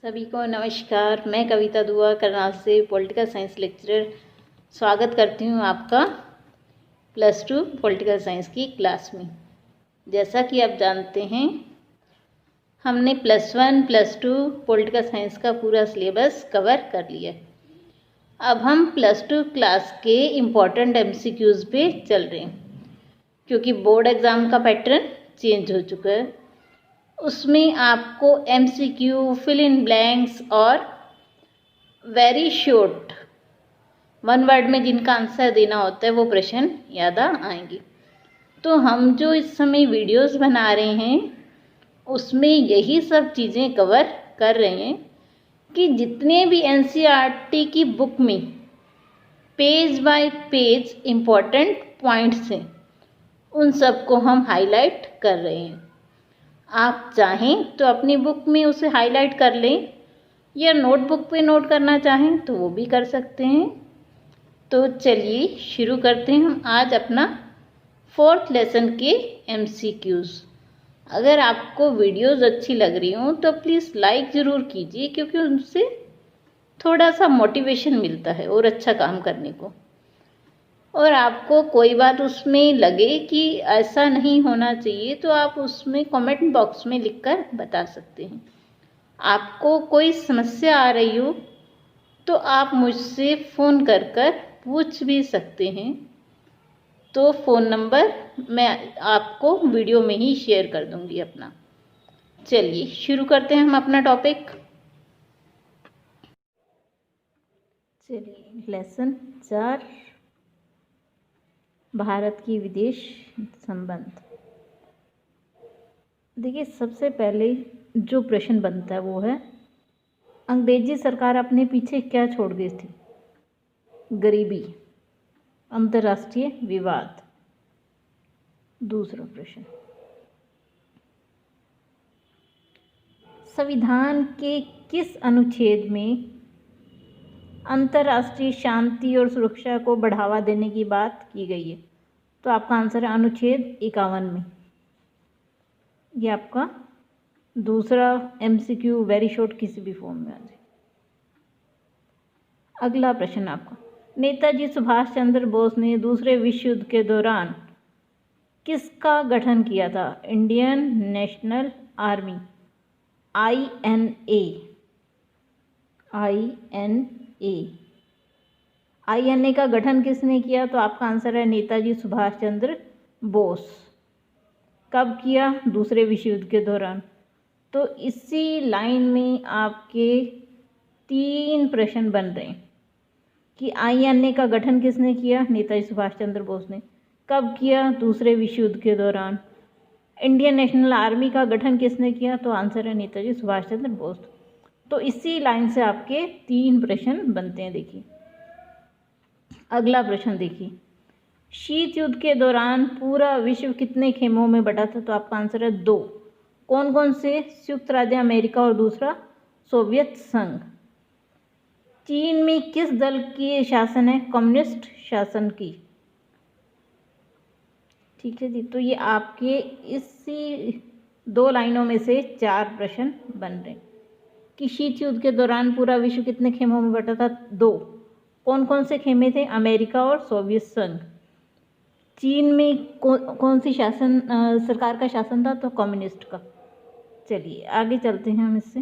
सभी को नमस्कार। मैं कविता दुआ करनाल से पॉलिटिकल साइंस लेक्चरर स्वागत करती हूँ आपका +2 पॉलिटिकल साइंस की क्लास में। जैसा कि आप जानते हैं, हमने +1 +2 पॉलिटिकल साइंस का पूरा सिलेबस कवर कर लिया। अब हम +2 क्लास के इम्पॉर्टेंट MCQs पे चल रहे हैं, क्योंकि बोर्ड एग्ज़ाम का पैटर्न चेंज हो चुका है। उसमें आपको MCQ, फिल इन ब्लैंक्स और वेरी शॉर्ट 1 वर्ड में जिनका आंसर देना होता है वो प्रश्न याद आएंगे। तो हम जो इस समय वीडियोस बना रहे हैं उसमें यही सब चीज़ें कवर कर रहे हैं कि जितने भी NCERT की बुक में page bye page important points हैं उन सबको हम हाईलाइट कर रहे हैं। आप चाहें तो अपनी बुक में उसे हाईलाइट कर लें, या नोटबुक पे नोट करना चाहें तो वो भी कर सकते हैं। तो चलिए शुरू करते हैं हम आज अपना 4th लेसन के MCQs। अगर आपको वीडियोस अच्छी लग रही हों तो प्लीज़ लाइक ज़रूर कीजिए, क्योंकि उनसे थोड़ा सा मोटिवेशन मिलता है और अच्छा काम करने को। और आपको कोई बात उसमें लगे कि ऐसा नहीं होना चाहिए तो आप उसमें कमेंट बॉक्स में लिखकर बता सकते हैं। आपको कोई समस्या आ रही हो तो आप मुझसे फ़ोन कर पूछ भी सकते हैं। तो फ़ोन नंबर मैं आपको वीडियो में ही शेयर कर दूंगी अपना। चलिए शुरू करते हैं हम अपना टॉपिक। चलिए लेसन 4, भारत की विदेश संबंध। देखिए, सबसे पहले जो प्रश्न बनता है वो है, अंग्रेजी सरकार अपने पीछे क्या छोड़ गई थी? गरीबी, अंतर्राष्ट्रीय विवाद। दूसरा प्रश्न, संविधान के किस अनुच्छेद में अंतर्राष्ट्रीय शांति और सुरक्षा को बढ़ावा देने की बात की गई है? तो आपका आंसर है अनुच्छेद 51 में। ये आपका दूसरा MCQ वेरी शॉर्ट किसी भी फॉर्म में आ जाए। अगला प्रश्न आपका, नेताजी सुभाष चंद्र बोस ने दूसरे विश्व युद्ध के दौरान किसका गठन किया था? इंडियन नेशनल आर्मी, INA का गठन किसने किया? तो आपका आंसर है नेताजी सुभाष चंद्र बोस। कब किया? दूसरे विश्व युद्ध के दौरान। तो इसी लाइन में आपके 3 प्रश्न बन रहे हैं कि INA का गठन किसने किया? नेताजी सुभाष चंद्र बोस ने। कब किया? दूसरे विश्व युद्ध के दौरान। इंडियन नेशनल आर्मी का गठन किसने किया? तो आंसर है नेताजी सुभाष चंद्र बोस। तो इसी लाइन से आपके 3 प्रश्न बनते हैं। देखिए अगला प्रश्न देखिए, शीत युद्ध के दौरान पूरा विश्व कितने खेमों में बटा था? तो आपका आंसर है 2। कौन कौन से? संयुक्त राज्य अमेरिका और दूसरा सोवियत संघ। चीन में किस दल की शासन है? कम्युनिस्ट शासन की। ठीक है जी। तो ये आपके इसी 2 लाइनों में से 4 प्रश्न बन रहे हैं कि शीत युद्ध के दौरान पूरा विश्व कितने खेमों में बटा था? 2। कौन कौन से खेमे थे? अमेरिका और सोवियत संघ। चीन में कौन सी सरकार का शासन था? तो कम्युनिस्ट का। चलिए आगे चलते हैं हम इससे।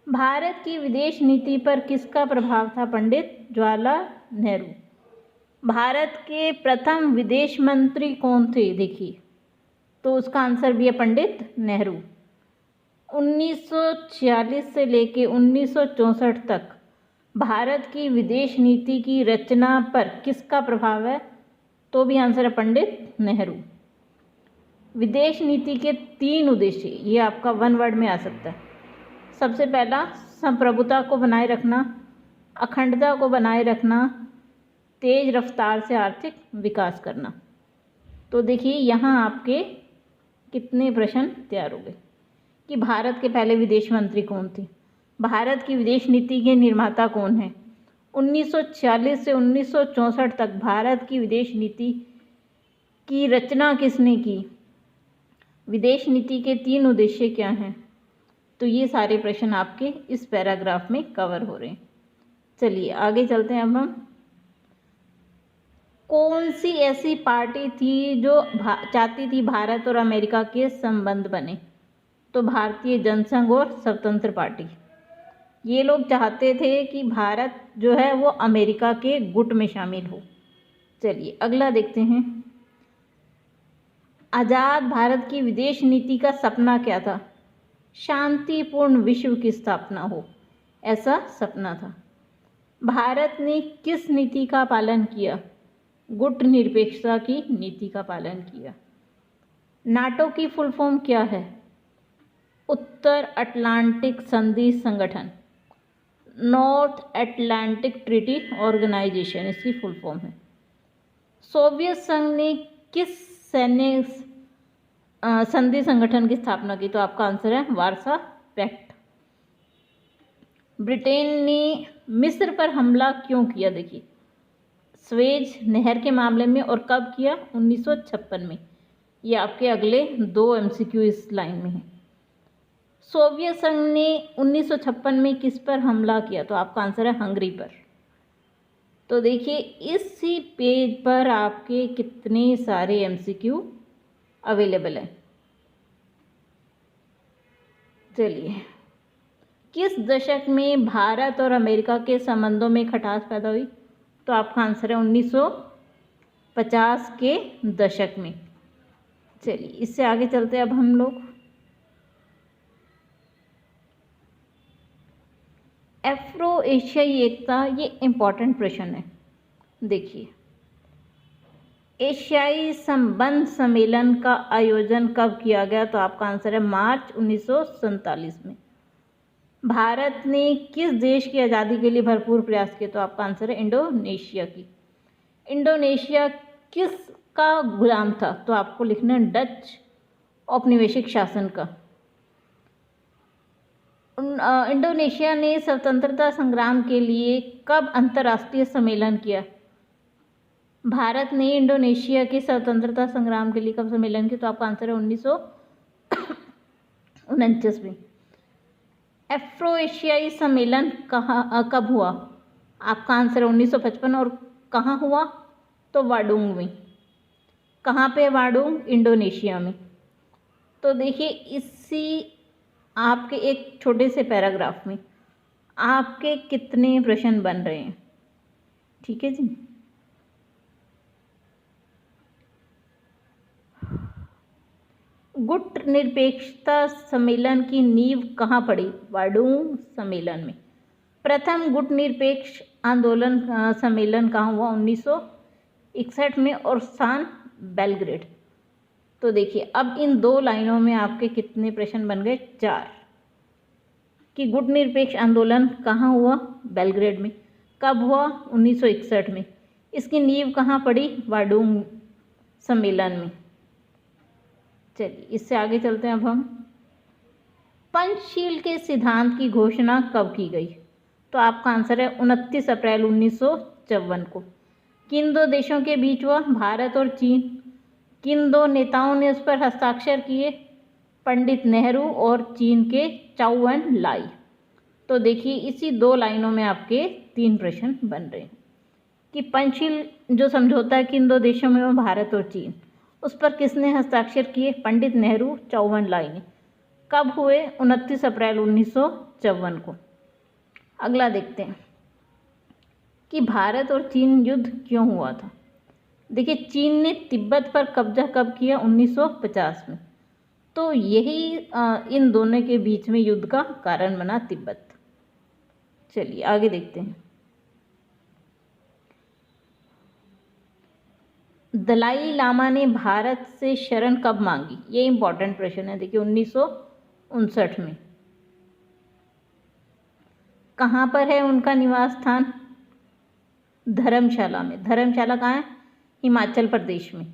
भारत की विदेश नीति पर किसका प्रभाव था? पंडित जवाहरलाल नेहरू। भारत के प्रथम विदेश मंत्री कौन थे? देखिए, तो उसका आंसर भी है पंडित नेहरू। 1946 से लेके 1964 तक भारत की विदेश नीति की रचना पर किसका प्रभाव है? तो भी आंसर है पंडित नेहरू। विदेश नीति के 3 उद्देश्य, ये आपका 1 वर्ड में आ सकता है। सबसे पहला, संप्रभुता को बनाए रखना, अखंडता को बनाए रखना, तेज रफ्तार से आर्थिक विकास करना। तो देखिए यहाँ आपके कितने प्रश्न तैयार हो गए कि भारत के पहले विदेश मंत्री कौन थे? भारत की विदेश नीति के निर्माता कौन है? 1946 से 1964 तक भारत की विदेश नीति की रचना किसने की? विदेश नीति के 3 उद्देश्य क्या हैं? तो ये सारे प्रश्न आपके इस पैराग्राफ में कवर हो रहे हैं। चलिए आगे चलते हैं। अब हम कौन सी ऐसी पार्टी थी जो चाहती थी भारत और अमेरिका के संबंध बने? तो भारतीय जनसंघ और स्वतंत्र पार्टी। ये लोग चाहते थे कि भारत जो है वो अमेरिका के गुट में शामिल हो। चलिए अगला देखते हैं। आज़ाद भारत की विदेश नीति का सपना क्या था? शांतिपूर्ण विश्व की स्थापना हो, ऐसा सपना था। भारत ने किस नीति का पालन किया? गुट निरपेक्षता की नीति का पालन किया। नाटो की फुल फॉर्म क्या है? उत्तर अटलांटिक संधि संगठन, नॉर्थ अटलांटिक ट्रीटी ऑर्गेनाइजेशन इसकी फुल फॉर्म है। सोवियत संघ ने किस सैन्य संधि संगठन की स्थापना की? तो आपका आंसर है वार्सा पैक्ट। ब्रिटेन ने मिस्र पर हमला क्यों किया? देखिए स्वेज नहर के मामले में, और कब किया? 1956 में। ये आपके अगले 2 MCQ इस लाइन में है। सोवियत संघ ने 1956 में किस पर हमला किया? तो आपका आंसर है हंगरी पर। तो देखिए इसी पेज पर आपके कितने सारे MCQ अवेलेबल हैं। चलिए किस दशक में भारत और अमेरिका के संबंधों में खटास पैदा हुई? तो आपका आंसर है 1950 के दशक में। चलिए इससे आगे चलते हैं अब हम लोग। अफ्रो एशियाई एकता, ये इम्पॉर्टेंट प्रश्न है। देखिए एशियाई संबंध सम्मेलन का आयोजन कब किया गया? तो आपका आंसर है मार्च 1947 में। भारत ने किस देश की आज़ादी के लिए भरपूर प्रयास किए? तो आपका आंसर है इंडोनेशिया की। इंडोनेशिया किसका गुलाम था? तो आपको लिखना है डच औपनिवेशिक शासन का। इंडोनेशिया ने स्वतंत्रता संग्राम के लिए कब अंतर्राष्ट्रीय सम्मेलन किया? भारत ने इंडोनेशिया के स्वतंत्रता संग्राम के लिए कब सम्मेलन किया? तो आपका आंसर है 1949 में। अफ्रो एशियाई सम्मेलन कब हुआ? आपका आंसर है 1955। और कहाँ हुआ? तो वाडुंग में। कहाँ पे? वाडुंग, इंडोनेशिया में। तो देखिए इसी आपके एक छोटे से पैराग्राफ में आपके कितने प्रश्न बन रहे हैं। ठीक है जी। गुट निरपेक्षता सम्मेलन की नींव कहाँ पड़ी? वाडुंग सम्मेलन में। प्रथम गुट निरपेक्ष आंदोलन सम्मेलन कहाँ हुआ? 1961 में, और स्थान बेलग्रेड। तो देखिए अब इन 2 लाइनों में आपके कितने प्रश्न बन गए? 4। कि गुट निरपेक्ष आंदोलन कहाँ हुआ? बेलग्रेड में। कब हुआ? 1961 में। इसकी नींव कहाँ पड़ी? वाडुंग सम्मेलन में। चलिए इससे आगे चलते हैं अब हम। पंचशील के सिद्धांत की घोषणा कब की गई? तो आपका आंसर है 29 अप्रैल 1954 को। किन 2 देशों के बीच हुआ? भारत और चीन। किन 2 नेताओं ने उस पर हस्ताक्षर किए? पंडित नेहरू और चीन के चाउ एन लाई। तो देखिए इसी 2 लाइनों में आपके 3 प्रश्न बन रहे हैं कि पंचशील जो समझौता है किन 2 देशों में हुआ? भारत और चीन। उस पर किसने हस्ताक्षर किए? पंडित नेहरू, चाउ एन लाई ने। कब हुए? 29 अप्रैल 1954 को। अगला देखते हैं कि भारत और चीन युद्ध क्यों हुआ था। देखिए चीन ने तिब्बत पर कब्जा कब किया? 1950 में। तो यही इन दोनों के बीच में युद्ध का कारण बना तिब्बत। चलिए आगे देखते हैं। दलाई लामा ने भारत से शरण कब मांगी? ये इंपॉर्टेंट प्रश्न है। देखिए 1959 में। कहाँ पर है उनका निवास स्थान? धर्मशाला में। धर्मशाला कहाँ है? हिमाचल प्रदेश में।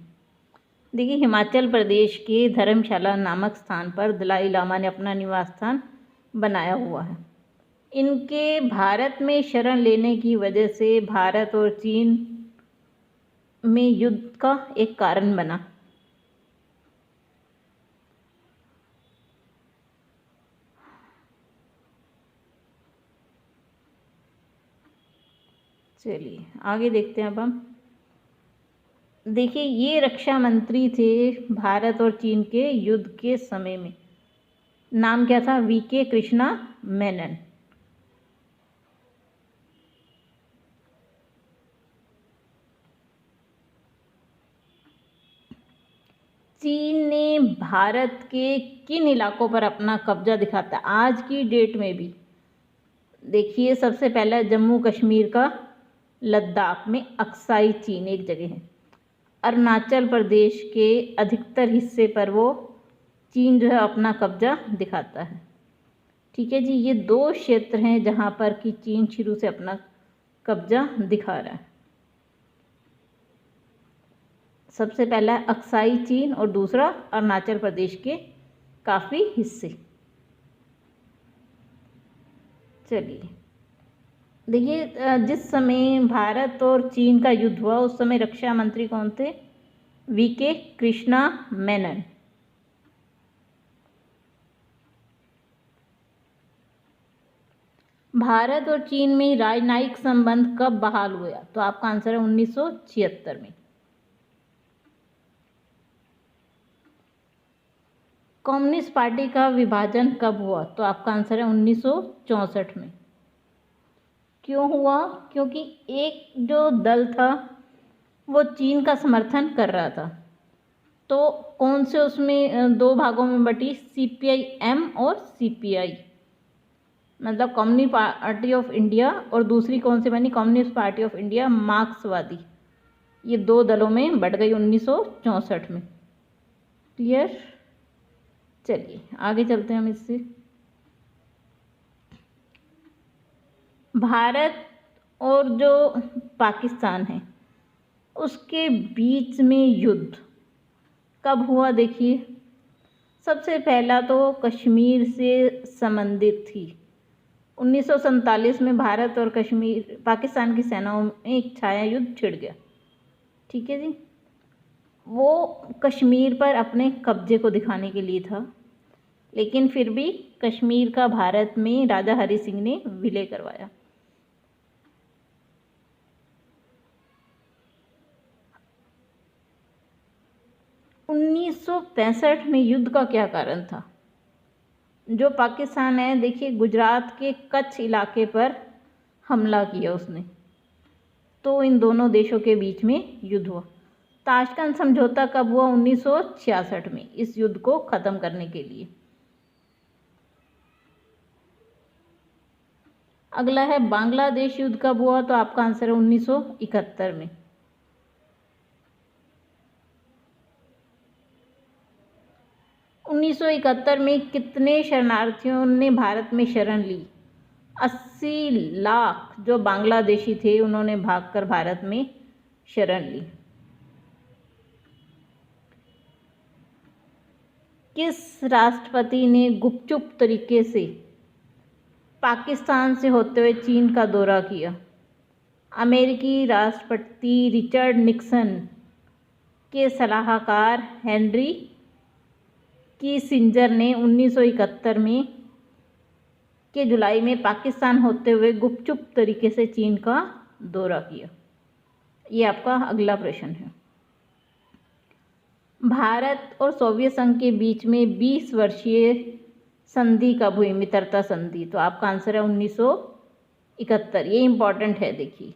देखिए हिमाचल प्रदेश के धर्मशाला नामक स्थान पर दलाई लामा ने अपना निवास स्थान बनाया हुआ है। इनके भारत में शरण लेने की वजह से भारत और चीन में युद्ध का एक कारण बना। चलिए आगे देखते हैं। अब हम देखिए, ये रक्षा मंत्री थे भारत और चीन के युद्ध के समय में। नाम क्या था? वीके कृष्णा मेनन। चीन ने भारत के किन इलाकों पर अपना कब्जा दिखाता है आज की डेट में भी? देखिए, सबसे पहला जम्मू कश्मीर का लद्दाख में अक्साई चीन एक जगह है। अरुणाचल प्रदेश के अधिकतर हिस्से पर वो चीन जो है अपना कब्जा दिखाता है। ठीक है जी, ये 2 क्षेत्र हैं जहाँ पर कि चीन शुरू से अपना कब्जा दिखा रहा है। सबसे पहला अक्साई चीन और दूसरा अरुणाचल प्रदेश के काफ़ी हिस्से। चलिए देखिए, जिस समय भारत और चीन का युद्ध हुआ उस समय रक्षा मंत्री कौन थे? वीके कृष्णा मेनन। भारत और चीन में राजनयिक संबंध कब बहाल हुआ? तो आपका आंसर है 1976 में। कम्युनिस्ट पार्टी का विभाजन कब हुआ? तो आपका आंसर है 1964 में। क्यों हुआ? क्योंकि एक जो दल था वो चीन का समर्थन कर रहा था। तो कौन से उसमें 2 भागों में बटी? CPI-M और CPI, मतलब कम्युनिस्ट पार्टी ऑफ इंडिया, और दूसरी कौन सी बनी? कम्युनिस्ट पार्टी ऑफ इंडिया मार्क्सवादी। ये 2 दलों में बट गई 1964 में। क्लियर? चलिए आगे चलते हैं हम इससे। भारत और जो पाकिस्तान है उसके बीच में युद्ध कब हुआ? देखिए, सबसे पहला तो कश्मीर से संबंधित थी। 1947 में भारत और पाकिस्तान की सेनाओं में एक छाया युद्ध छिड़ गया। ठीक है जी, वो कश्मीर पर अपने कब्जे को दिखाने के लिए था, लेकिन फिर भी कश्मीर का भारत में राजा हरि सिंह ने विलय करवाया। उन्नीस में युद्ध का क्या कारण था? जो पाकिस्तान है, देखिए, गुजरात के कच्छ इलाके पर हमला किया उसने, तो इन दोनों देशों के बीच में युद्ध हुआ। ताशकंद समझौता कब हुआ? 1966 में, इस युद्ध को ख़त्म करने के लिए। अगला है बांग्लादेश युद्ध कब हुआ? तो आपका आंसर है 1971 में। उन्नीस में कितने शरणार्थियों ने भारत में शरण ली? 80 लाख जो बांग्लादेशी थे उन्होंने भागकर भारत में शरण ली। किस राष्ट्रपति ने गुपचुप तरीके से पाकिस्तान से होते हुए चीन का दौरा किया? अमेरिकी राष्ट्रपति रिचर्ड निक्सन के सलाहकार हेनरी किसिंजर ने 1971 में के जुलाई में पाकिस्तान होते हुए गुपचुप तरीके से चीन का दौरा किया। ये आपका अगला प्रश्न है। भारत और सोवियत संघ के बीच में 20 वर्षीय संधि कब हुई? मित्रता संधि। तो आपका आंसर है 1971। ये इम्पॉर्टेंट है। देखिए,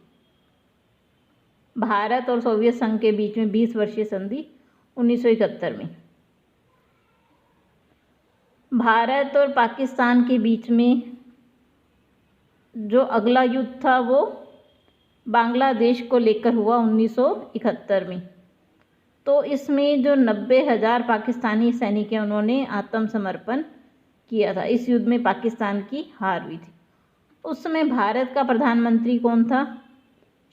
भारत और सोवियत संघ के बीच में 20 वर्षीय संधि 1971 में। भारत और पाकिस्तान के बीच में जो अगला युद्ध था वो बांग्लादेश को लेकर हुआ 1971 में। तो इसमें जो 90,000 पाकिस्तानी सैनिक हैं उन्होंने आत्मसमर्पण किया था। इस युद्ध में पाकिस्तान की हार हुई थी। उस समय भारत का प्रधानमंत्री कौन था?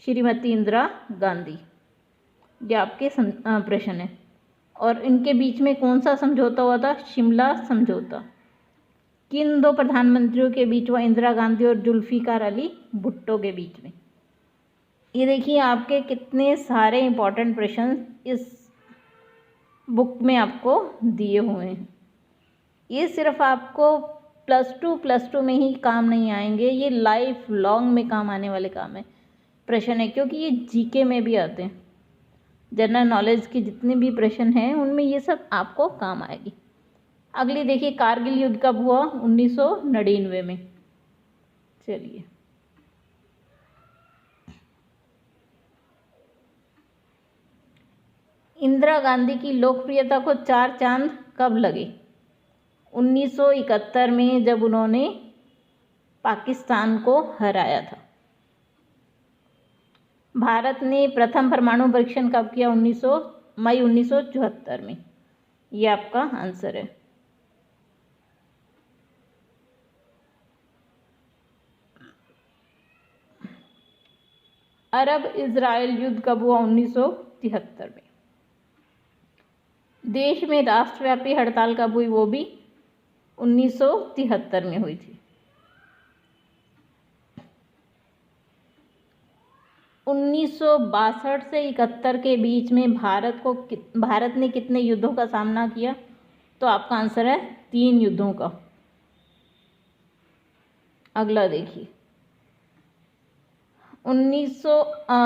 श्रीमती इंदिरा गांधी। ये आपके प्रश्न है। और इनके बीच में कौन सा समझौता हुआ था? शिमला समझौता। किन 2 प्रधानमंत्रियों के बीच हुआ? इंदिरा गांधी और जुल्फिकार अली भुट्टो के बीच में। ये देखिए, आपके कितने सारे इम्पोर्टेंट प्रश्न इस बुक में आपको दिए हुए हैं। ये सिर्फ आपको +2 में ही काम नहीं आएंगे, ये लाइफ लॉन्ग में काम आने वाले काम है। प्रश्न है, क्योंकि ये जीके में भी आते हैं। जनरल नॉलेज के जितने भी प्रश्न हैं उनमें ये सब आपको काम आएगी। अगली देखिए, कारगिल युद्ध कब हुआ? 1999 में। चलिए, इंदिरा गांधी की लोकप्रियता को 4 चांद कब लगे? 1971 में, जब उन्होंने पाकिस्तान को हराया था। भारत ने प्रथम परमाणु परीक्षण कब किया? मई 1974 में। ये आपका आंसर है। अरब इजराइल युद्ध कब हुआ? 1973 में। देश में राष्ट्रव्यापी हड़ताल कब हुई? वो भी 1973 में हुई थी। 1962 से 71 के बीच में भारत ने कितने युद्धों का सामना किया? तो आपका आंसर है 3 युद्धों का। अगला देखिए,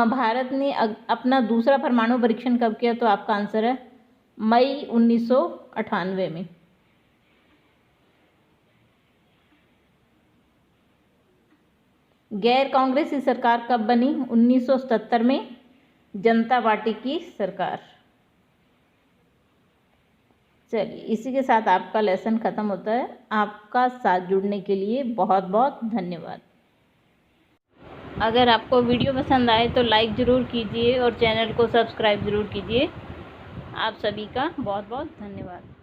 भारत ने अपना दूसरा परमाणु परीक्षण कब किया? तो आपका आंसर है मई 1998 में। गैर कांग्रेसी सरकार कब बनी? 1977 में, जनता पार्टी की सरकार। चलिए, इसी के साथ आपका लेसन ख़त्म होता है। आपका साथ जुड़ने के लिए बहुत बहुत धन्यवाद। अगर आपको वीडियो पसंद आए तो लाइक ज़रूर कीजिए और चैनल को सब्सक्राइब ज़रूर कीजिए। आप सभी का बहुत बहुत धन्यवाद।